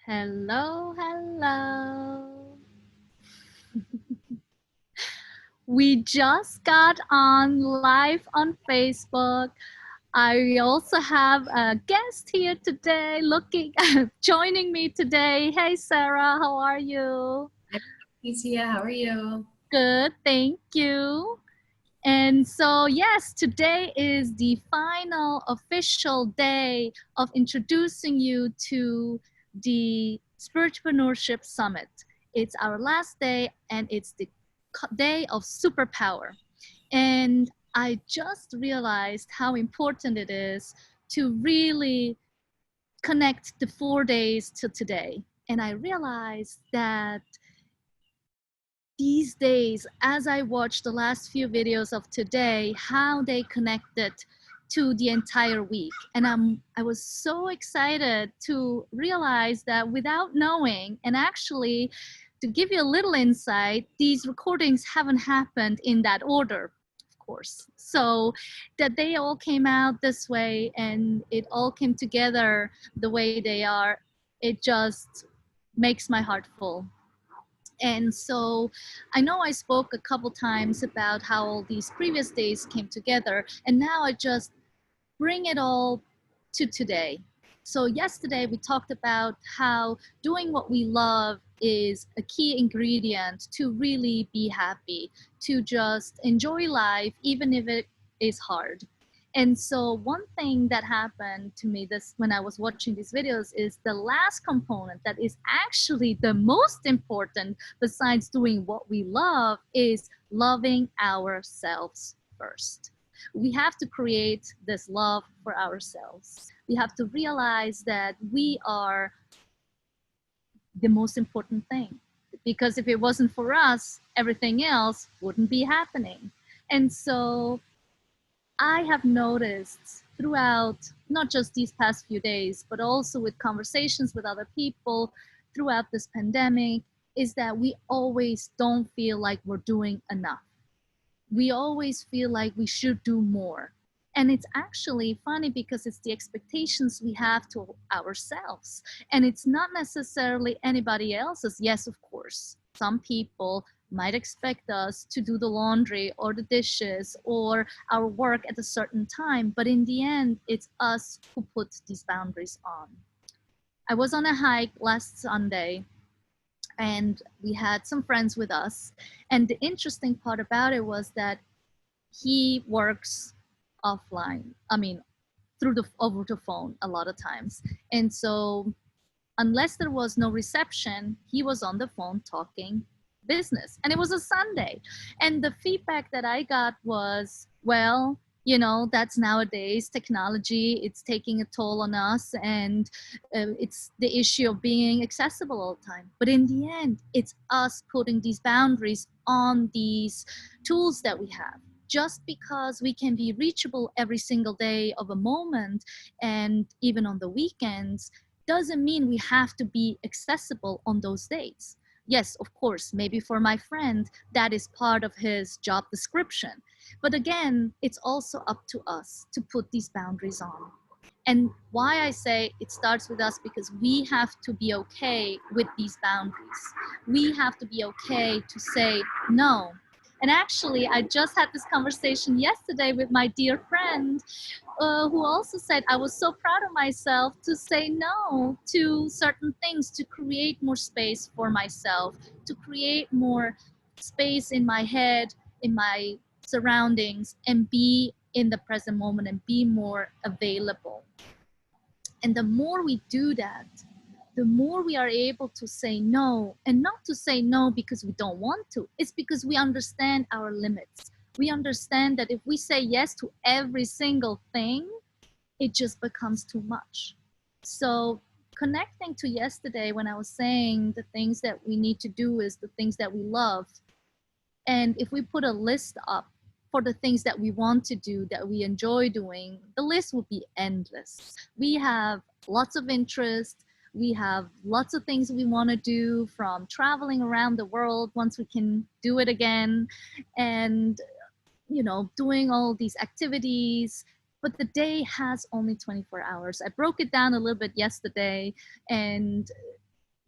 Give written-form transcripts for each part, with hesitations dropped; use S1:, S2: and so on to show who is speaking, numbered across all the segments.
S1: Hello, hello. We just got on live on Facebook. I also have a guest here today joining me today. Hey, Sarah, how are you?
S2: Hi, Patricia. How are you?
S1: Good, thank you. And so, yes, today is the final official day of introducing you to the Spiritpreneurship Summit. It's our last day, and it's the day of superpower. And I just realized how important it is to really connect the 4 days to today. And I realized that these days, as I watched the last few videos of today, how they connected to the entire week. And I was so excited to realize that without knowing, and actually to give you a little insight, these recordings haven't happened in that order, of course. So that they all came out this way and it all came together the way they are, it just makes my heart full. And so I know I spoke a couple times about how all these previous days came together, and now I just bring it all to today. So yesterday we talked about how doing what we love is a key ingredient to really be happy, to just enjoy life even if it is hard. And so one thing that happened to me this when I was watching these videos is the last component that is actually the most important besides doing what we love is loving ourselves first. We have to create this love for ourselves. We have to realize that we are the most important thing. Because if it wasn't for us, everything else wouldn't be happening. And so I have noticed throughout not just these past few days, but also with conversations with other people throughout this pandemic, is that we always don't feel like we're doing enough. We always feel like we should do more. And it's actually funny because it's the expectations we have to ourselves. And it's not necessarily anybody else's. Yes, of course, some people might expect us to do the laundry or the dishes or our work at a certain time. But in the end, it's us who put these boundaries on. I was on a hike last Sunday and we had some friends with us. And the interesting part about it was that he works offline. I mean, over the phone a lot of times. And so unless there was no reception, he was on the phone talking business. And it was a Sunday. And the feedback that I got was, well, that's nowadays technology, it's taking a toll on us, and it's the issue of being accessible all the time. But in the end, it's us putting these boundaries on these tools that we have. Just because we can be reachable every single day of a moment and even on the weekends doesn't mean we have to be accessible on those dates. Yes, of course, maybe for my friend, that is part of his job description. But again, it's also up to us to put these boundaries on. And why I say it starts with us, because we have to be okay with these boundaries. We have to be okay to say no. And actually, I just had this conversation yesterday with my dear friend who also said I was so proud of myself to say no to certain things, to create more space for myself, to create more space in my head, in my surroundings, and be in the present moment and be more available. And the more we do that, the more we are able to say no, and not to say no because we don't want to. It's because we understand our limits. We understand that if we say yes to every single thing, it just becomes too much. So connecting to yesterday when I was saying the things that we need to do is the things that we love. And if we put a list up for the things that we want to do, that we enjoy doing, the list will be endless. We have lots of interest. We have lots of things we want to do, from traveling around the world once we can do it again, and doing all these activities. But the day has only 24 hours. I broke it down a little bit yesterday, and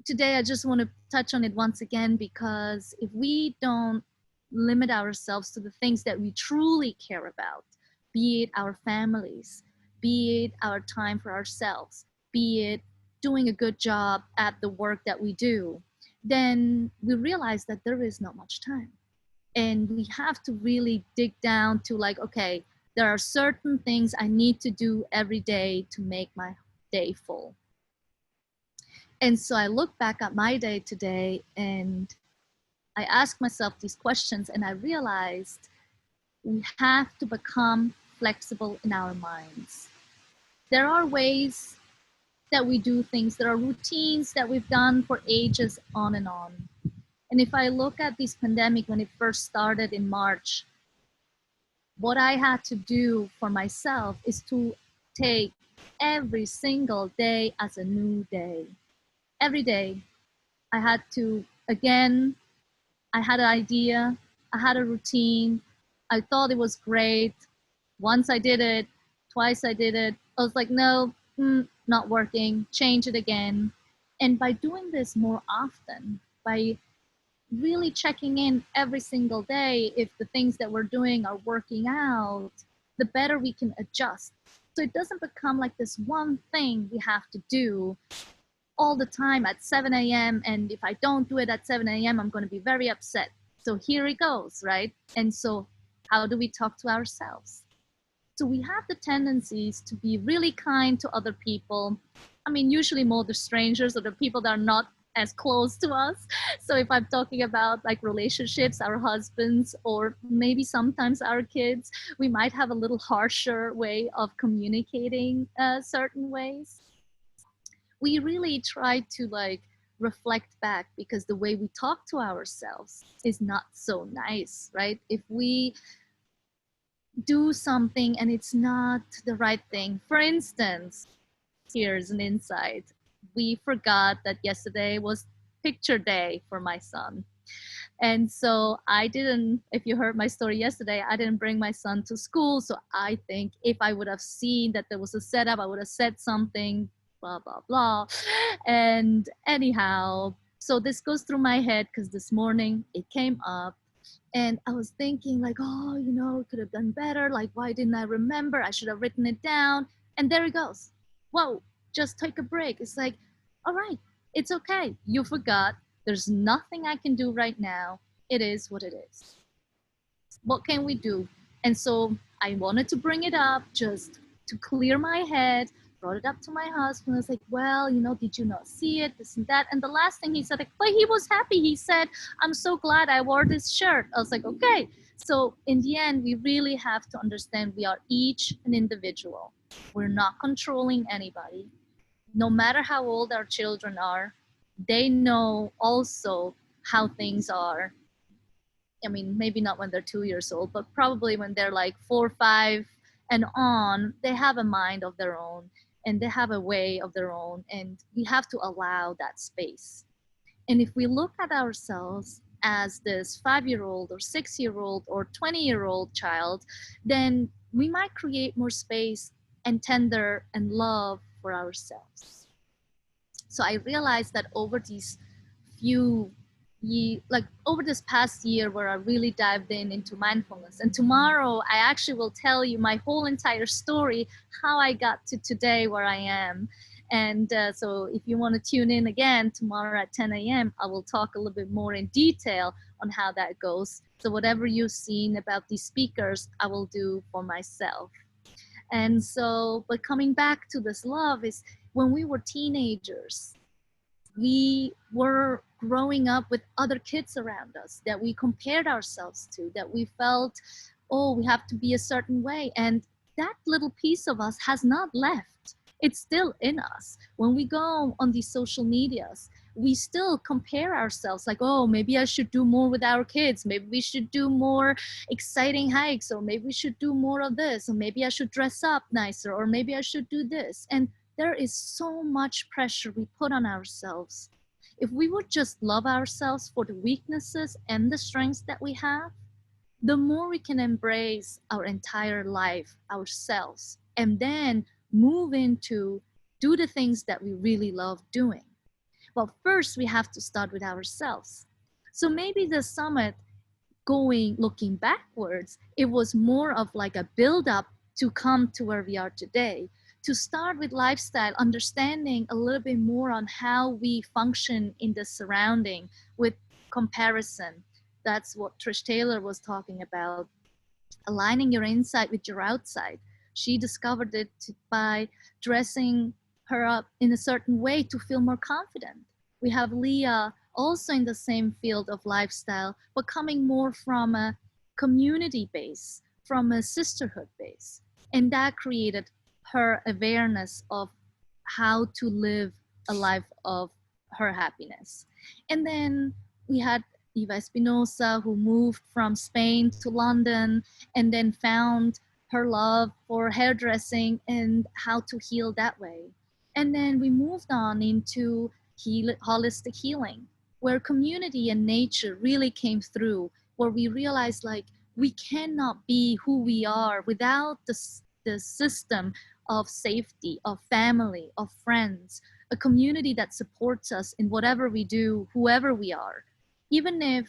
S1: today I just want to touch on it once again, because if we don't limit ourselves to the things that we truly care about, be it our families, be it our time for ourselves, be it doing a good job at the work that we do, then we realize that there is not much time. And we have to really dig down to, like, okay, there are certain things I need to do every day to make my day full. And so I look back at my day today and I ask myself these questions, and I realized we have to become flexible in our minds. There are ways that we do things, there are routines that we've done for ages on and on. And if I look at this pandemic when it first started in March, what I had to do for myself is to take every single day as a new day. Every day, I had to, again, I had an idea, I had a routine, I thought it was great. Once I did it, twice I did it, I was like, no, not working, change it again. And by doing this more often, by really checking in every single day if the things that we're doing are working out, the better we can adjust. So it doesn't become like this one thing we have to do all the time at 7 a.m. And if I don't do it at 7 a.m., I'm going to be very upset. So here it goes, right? And so how do we talk to ourselves? So we have the tendencies to be really kind to other people. I mean, usually more the strangers or the people that are not as close to us. So if I'm talking about like relationships, our husbands, or maybe sometimes our kids, we might have a little harsher way of communicating certain ways. We really try to like reflect back, because the way we talk to ourselves is not so nice, right? If we do something and it's not the right thing, for instance, here's an insight: we forgot that yesterday was picture day for my son. And so I didn't, if you heard my story yesterday, I didn't bring my son to school. So I think if I would have seen that there was a setup, I would have said something, blah, blah, blah. And anyhow, so this goes through my head because this morning it came up. And I was thinking, like, oh, could have done better. Like, why didn't I remember? I should have written it down. And there it goes. Whoa, just take a break. It's like, all right, it's okay. You forgot. There's nothing I can do right now. It is what it is. What can we do? And so I wanted to bring it up just to clear my head, brought it up to my husband. I was like, well, did you not see it? This and that. And the last thing he said, like, but he was happy. He said, I'm so glad I wore this shirt. I was like, okay. So in the end, we really have to understand we are each an individual. We're not controlling anybody. No matter how old our children are, they know also how things are. I mean, maybe not when they're 2 years old, but probably when they're like 4, 5 and on, they have a mind of their own and they have a way of their own. And we have to allow that space. And if we look at ourselves as this 5-year-old or 6-year-old or 20-year-old child, then we might create more space and tender and love for ourselves. So I realized that over these over this past year where I really dived into mindfulness, and tomorrow I actually will tell you my whole entire story, how I got to today where I am. And so if you want to tune in again tomorrow at 10 a.m., I will talk a little bit more in detail on how that goes. So whatever you've seen about these speakers, I will do for myself. And so, but coming back to this love is when we were teenagers, we were growing up with other kids around us that we compared ourselves to, that we felt, oh, we have to be a certain way. And that little piece of us has not left. It's still in us. When we go on these social medias, we still compare ourselves like, oh, maybe I should do more with our kids. Maybe we should do more exciting hikes, or maybe we should do more of this, or maybe I should dress up nicer, or maybe I should do this. And there is so much pressure we put on ourselves. If we would just love ourselves for the weaknesses and the strengths that we have, the more we can embrace our entire life, ourselves, and then move into do the things that we really love doing. Well, first we have to start with ourselves. So maybe the summit, looking backwards, it was more of like a build up to come to where we are today. To start with lifestyle, understanding a little bit more on how we function in the surrounding with comparison. That's what Trish Taylor was talking about, aligning your inside with your outside. She discovered it by dressing her up in a certain way to feel more confident. We have Leah also in the same field of lifestyle, but coming more from a community base, from a sisterhood base. And that created her awareness of how to live a life of her happiness. And then we had Eva Espinosa, who moved from Spain to London and then found her love for hairdressing and how to heal that way. And then we moved on into holistic healing, where community and nature really came through, where we realized like we cannot be who we are without the system of safety, of family, of friends, a community that supports us in whatever we do, whoever we are. Even if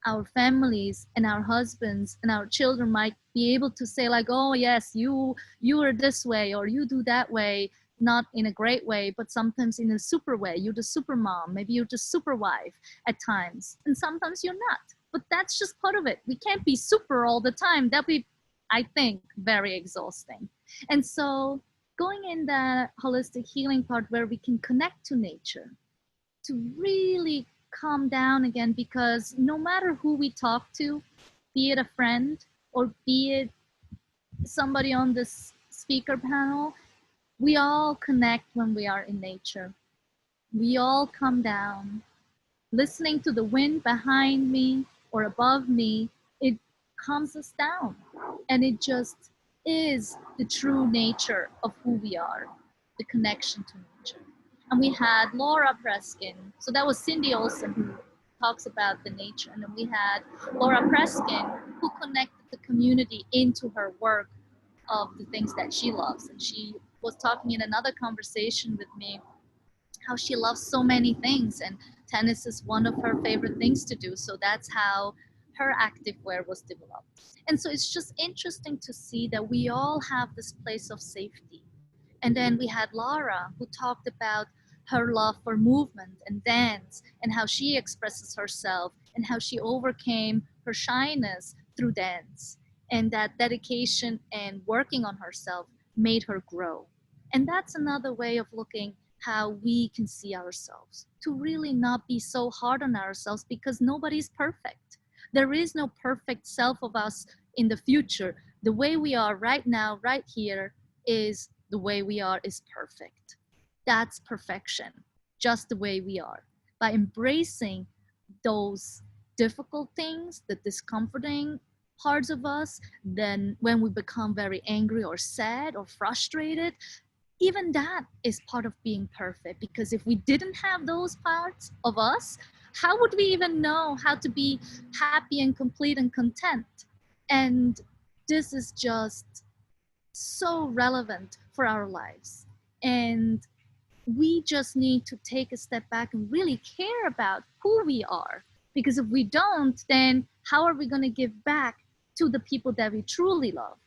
S1: our families and our husbands and our children might be able to say like, oh yes, you are this way or you do that way, not in a great way, but sometimes in a super way. You're the super mom, maybe you're the super wife at times, and sometimes you're not. But that's just part of it. We can't be super all the time. That'd be, I think, very exhausting. And so going in the holistic healing part where we can connect to nature, to really calm down again, because no matter who we talk to, be it a friend or be it somebody on this speaker panel, we all connect when we are in nature. We all come down. Listening to the wind behind me or above me, it calms us down. And it just is the true nature of who we are, the connection to nature. And we had Laura Preskin. So that was Cindy Olsen who talks about the nature. And then we had Laura Preskin who connected the community into her work of the things that she loves. And she was talking in another conversation with me how she loves so many things, and tennis is one of her favorite things to do. So that's how her active wear was developed. And so it's just interesting to see that we all have this place of safety. And then we had Laura, who talked about her love for movement and dance and how she expresses herself and how she overcame her shyness through dance. And that dedication and working on herself made her grow. And that's another way of looking how we can see ourselves, to really not be so hard on ourselves, because nobody's perfect. There is no perfect self of us in the future. The way we are right now, right here, is the way we are is perfect. That's perfection, just the way we are. By embracing those difficult things, the discomforting parts of us, then when we become very angry or sad or frustrated, even that is part of being perfect. Because if we didn't have those parts of us, how would we even know how to be happy and complete and content? And this is just so relevant for our lives. And we just need to take a step back and really care about who we are. Because if we don't, then how are we going to give back to the people that we truly love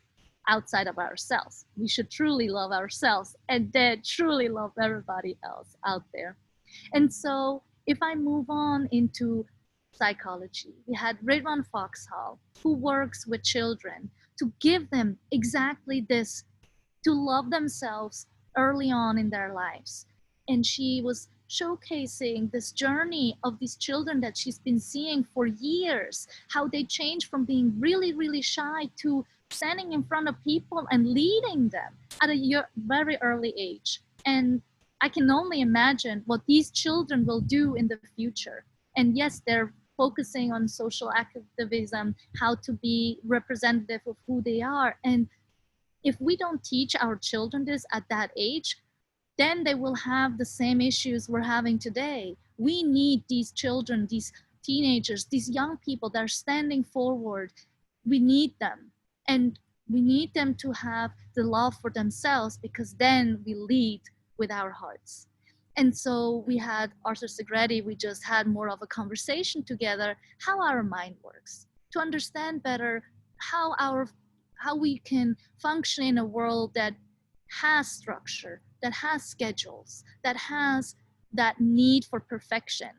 S1: outside of ourselves? We should truly love ourselves and then truly love everybody else out there. And so if I move on into psychology, we had Ridwan Foxhall, who works with children to give them exactly this, to love themselves early on in their lives. And she was showcasing this journey of these children that she's been seeing for years, how they change from being really, really shy to standing in front of people and leading them at a very early age. And I can only imagine what these children will do in the future. And yes, they're focusing on social activism, how to be representative of who they are. And if we don't teach our children this at that age, then they will have the same issues we're having today. We need these children, these teenagers, these young people that are standing forward. We need them. And we need them to have the love for themselves, because then we lead with our hearts. And so we had Arthur Segretti, we just had more of a conversation together, how our mind works, to understand better how we can function in a world that has structure, that has schedules, that has that need for perfection.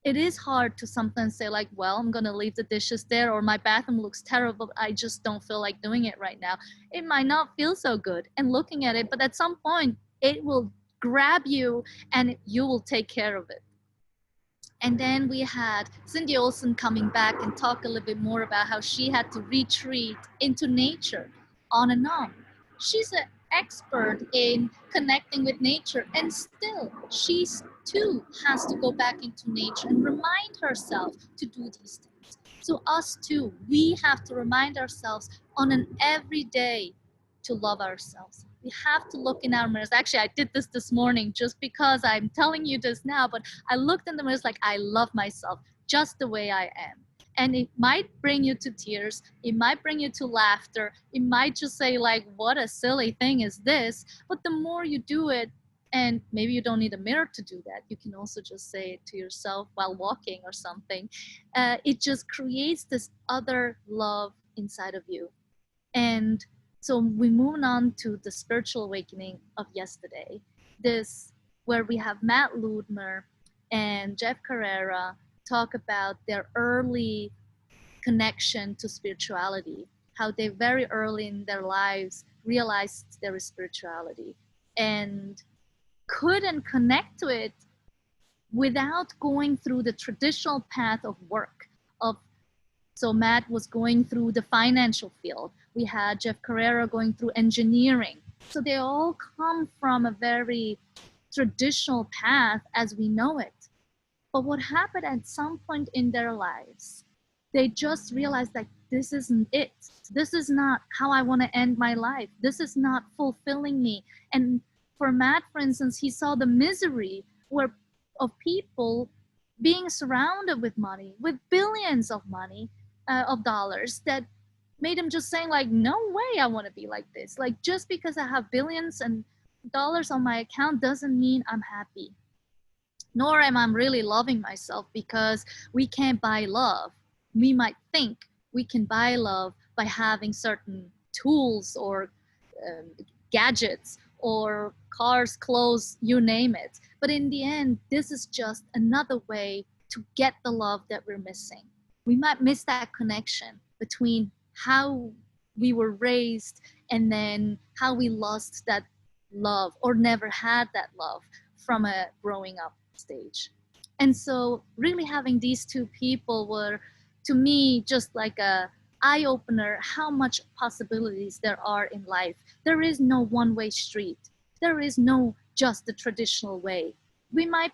S1: It is hard to sometimes say like, well, I'm going to leave the dishes there, or my bathroom looks terrible, I just don't feel like doing it right now. It might not feel so good and looking at it, but at some point it will grab you and you will take care of it. And then we had Cindy Olsen coming back and talk a little bit more about how she had to retreat into nature on and on. She's an expert in connecting with nature, and still, she too has to go back into nature and remind herself to do these things. So, us too, we have to remind ourselves on an everyday to love ourselves. We have to look in our mirrors. Actually, I did this morning just because I'm telling you this now, but I looked in the mirrors like I love myself just the way I am. And it might bring you to tears. It might bring you to laughter. It might just say like, what a silly thing is this? But the more you do it, and maybe you don't need a mirror to do that. You can also just say it to yourself while walking or something. It just creates this other love inside of you. And so we move on to the spiritual awakening of yesterday, this where we have Matt Ludmer and Jeff Carrera talk about their early connection to spirituality, how they very early in their lives realized there is spirituality and couldn't connect to it without going through the traditional path of work, of so Matt was going through the financial field. We had Jeff Carrera going through engineering. So they all come from a very traditional path as we know it. But what happened at some point in their lives, they just realized that this isn't it. This is not how I want to end my life. This is not fulfilling me. And for Matt, for instance, he saw the misery of people being surrounded with money, with billions of money, of dollars, that made him just saying like, no way I want to be like this. Like, just because I have billions and dollars on my account doesn't mean I'm happy, nor am I really loving myself, because we can't buy love. We might think we can buy love by having certain tools or um, gadgets or cars, clothes, you name it. But in the end, this is just another way to get the love that we're missing. We might miss that connection between how we were raised and then how we lost that love or never had that love from a growing up stage. And so really having these two people were, to me, just like a eye opener how much possibilities there are in life. There is no one-way street. There is no just the traditional way. We might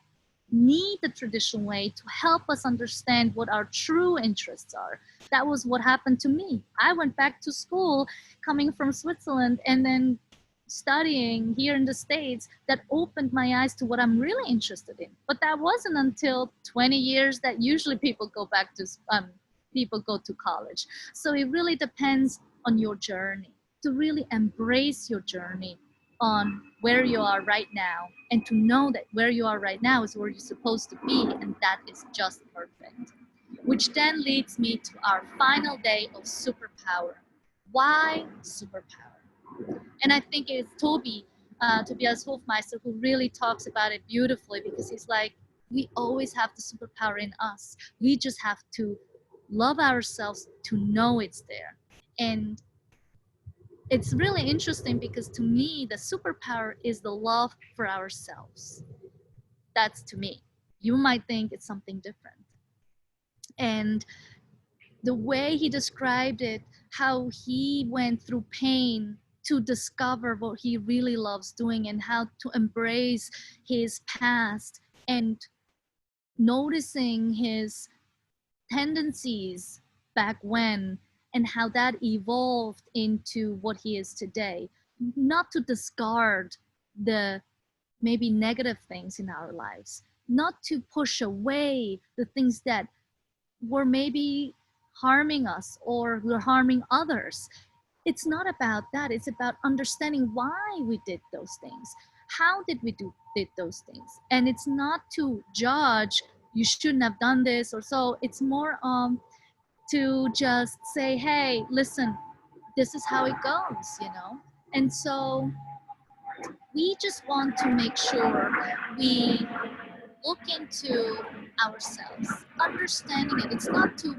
S1: need the traditional way to help us understand what our true interests are. That was what happened to me. I went back to school coming from Switzerland and then studying here in the States. That opened my eyes to what I'm really interested in. But that wasn't until 20 years that usually people go back to people go to college. So it really depends on your journey, to really embrace your journey on where you are right now, and to know that where you are right now is where you're supposed to be, and that is just perfect. Which then leads me to our final day of superpower. Why superpower? And I think it's Tobias Hofmeister, who really talks about it beautifully, because he's like, we always have the superpower in us. We just have to love ourselves to know it's there. And it's really interesting because to me, the superpower is the love for ourselves. That's to me. You might think it's something different. And the way he described it, how he went through pain to discover what he really loves doing and how to embrace his past and noticing his tendencies back when and how that evolved into what he is today. Not to discard the maybe negative things in our lives, not to push away the things that were maybe harming us or were harming others. It's not about that. It's about understanding why we did those things. how did we did those things? And it's not to judge, you shouldn't have done this or so. It's more to just say, hey, listen, this is how it goes, And so we just want to make sure we look into ourselves, understanding it. It's not to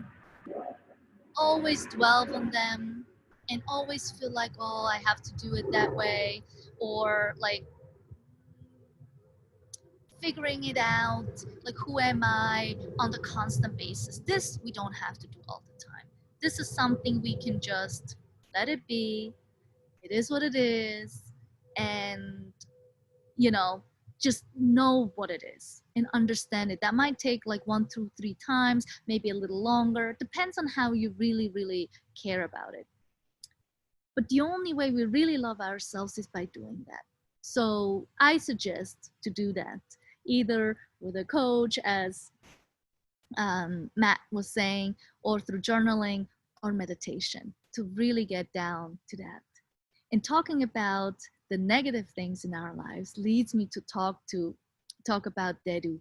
S1: always dwell on them and always feel like, oh, I have to do it that way, or like figuring it out, like who am I on the constant basis. This we don't have to do all the time. This is something we can just let it be. It is what it is. And just know what it is and understand it. That might take like 1, 2, 3 times, maybe a little longer. Depends on how you really, really care about it. But the only way we really love ourselves is by doing that. So I suggest to do that, either with a coach, as Matt was saying, or through journaling or meditation, to really get down to that. And talking about the negative things in our lives leads me to talk about Dedu,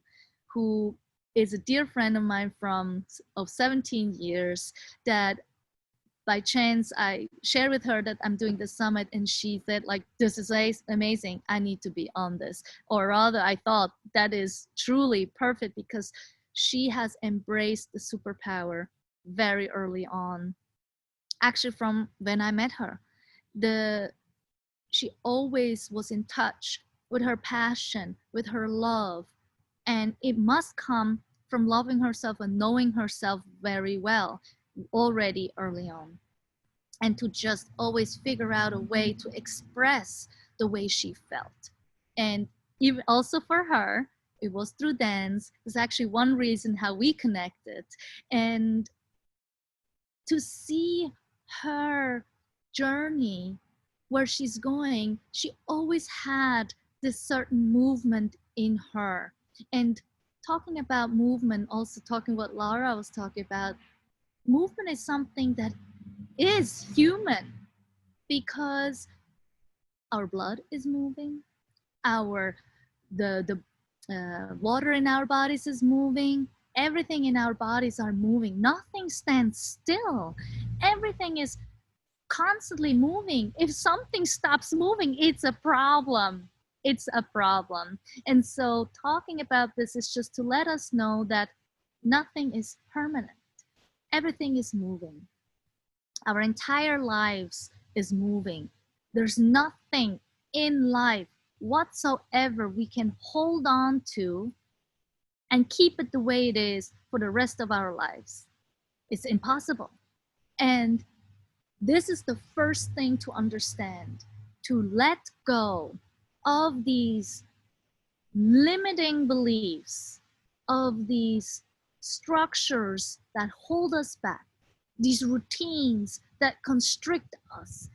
S1: who is a dear friend of mine of 17 years, that by chance I shared with her that I'm doing the summit, and she said, like, this is amazing, I need to be on this. Or rather, I thought that is truly perfect, because she has embraced the superpower very early on, actually from when I met her. She always was in touch with her passion, with her love, and it must come from loving herself and knowing herself very well already early on, and to just always figure out a way to express the way she felt. And even also for her, it was through dance. It's actually one reason how we connected. And to see her journey, where she's going, she always had this certain movement in her. And talking about movement, also talking what Laura was talking about, movement is something that is human, because our blood is moving, the water in our bodies is moving, everything in our bodies are moving. Nothing stands still. Everything is constantly moving. If something stops moving, it's a problem. It's a problem. And so talking about this is just to let us know that nothing is permanent. Everything is moving. Our entire lives is moving. There's nothing in life whatsoever we can hold on to and keep it the way it is for the rest of our lives. It's impossible. And this is the first thing to understand, to let go of these limiting beliefs, of these structures that hold us back, these routines that constrict us.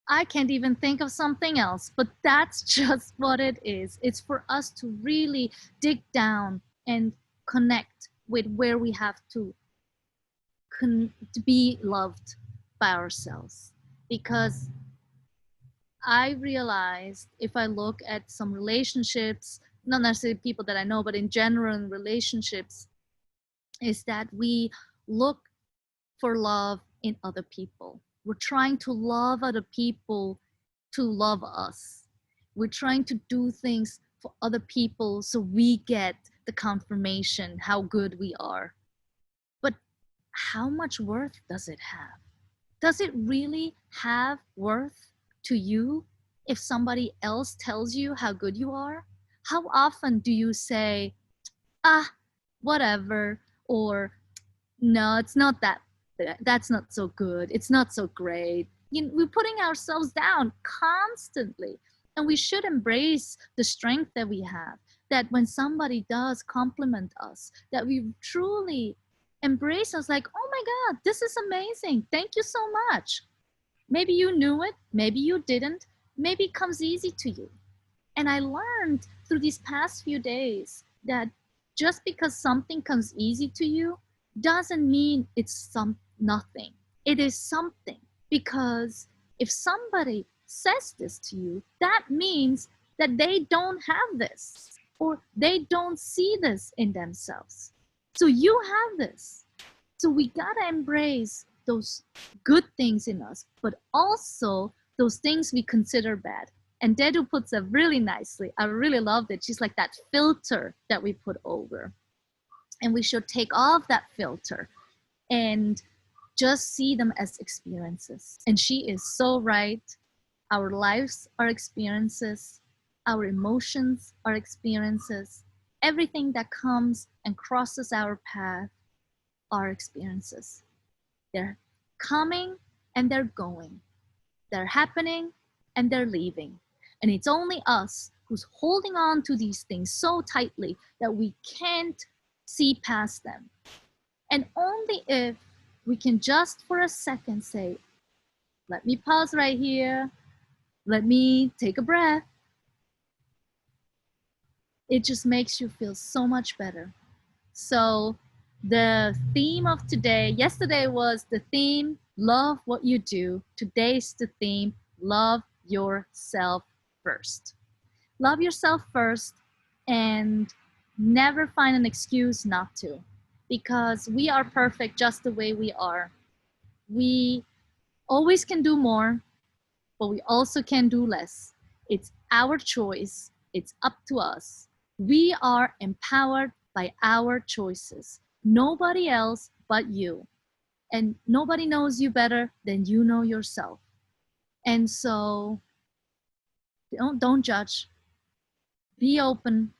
S1: I can't even think of something else, but that's just what it is. It's for us to really dig down and connect with where we have to be loved by ourselves. Because I realized, if I look at some relationships, not necessarily people that I know, but in general in relationships, is that we look for love in other people. We're trying to love other people to love us. We're trying to do things for other people so we get the confirmation how good we are. But how much worth does it have? Does it really have worth to you if somebody else tells you how good you are? How often do you say, ah, whatever, or no, it's not that's not so good, it's not so great? We're putting ourselves down constantly, and we should embrace the strength that we have, that when somebody does compliment us, that we truly embrace us, like, oh my God, this is amazing, thank you so much. Maybe you knew it, maybe you didn't, maybe it comes easy to you. And I learned through these past few days that just because something comes easy to you doesn't mean it's nothing. It is something. Because if somebody says this to you, that means that they don't have this, or they don't see this in themselves. So you have this. So we gotta embrace those good things in us, but also those things we consider bad. And Dedu puts it really nicely. I really loved it. She's like that filter that we put over. And we should take off that filter and just see them as experiences. And she is so right. Our lives are experiences. Our emotions are experiences. Everything that comes and crosses our path are experiences. They're coming and they're going. They're happening and they're leaving. And it's only us who's holding on to these things so tightly that we can't see past them. And only if we can just for a second say, let me pause right here. Let me take a breath. It just makes you feel so much better. So the theme of today, yesterday was the theme, love what you do. Today's the theme, love yourself first. Love yourself first and never find an excuse not to, because we are perfect just the way we are. We always can do more, but we also can do less. It's our choice. It's up to us. We are empowered by our choices. Nobody else but you. And nobody knows you better than you know yourself. And so don't judge. Be open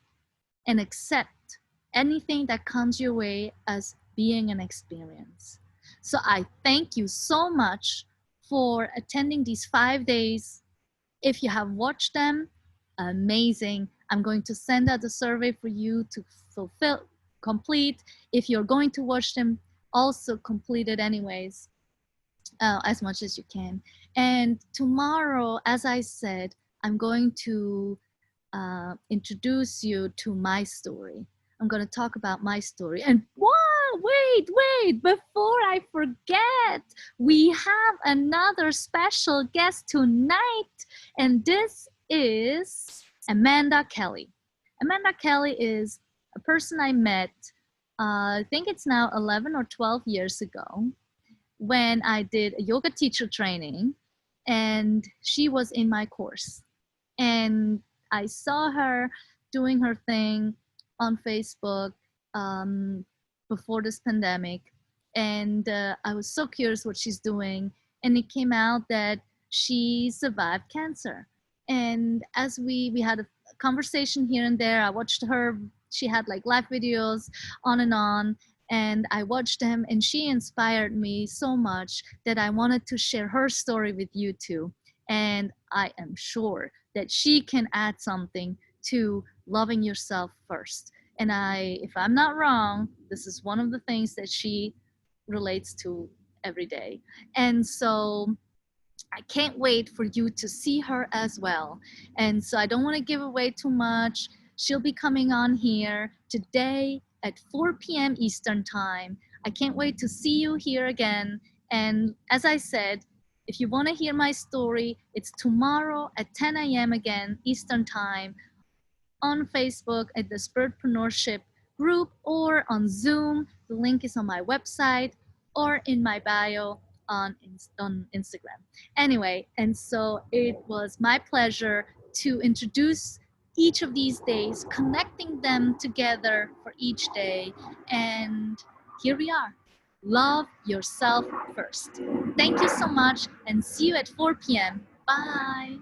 S1: and accept anything that comes your way as being an experience. So I thank you so much for attending these 5 days. If you have watched them, amazing. I'm going to send out the survey for you to complete. If you're going to watch them, also complete it anyways, as much as you can. And tomorrow, as I said, I'm going to introduce you to my story. I'm going to talk about my story. And wait, before I forget, we have another special guest tonight, and this is Amanda Kelly. Amanda Kelly is a person I met, I think it's now 11 or 12 years ago, when I did a yoga teacher training, and she was in my course. And I saw her doing her thing on Facebook before this pandemic, and I was so curious what she's doing. And it came out that she survived cancer. And as we had a conversation here and there, I watched her. She had like live videos on, and I watched them, and she inspired me so much that I wanted to share her story with you too. And I am sure that she can add something to loving yourself first. And if I'm not wrong, this is one of the things that she relates to every day. And so I can't wait for you to see her as well. And so I don't want to give away too much. She'll be coming on here today at 4 p.m. Eastern Time. I can't wait to see you here again. And as I said, if you want to hear my story, it's tomorrow at 10 a.m. again, Eastern Time, on Facebook at the Spiritpreneurship group, or on Zoom. The link is on my website or in my bio on Instagram. Anyway, and so it was my pleasure to introduce each of these days, connecting them together for each day. And here we are. Love yourself first. Thank you so much, and see you at 4 p.m. Bye.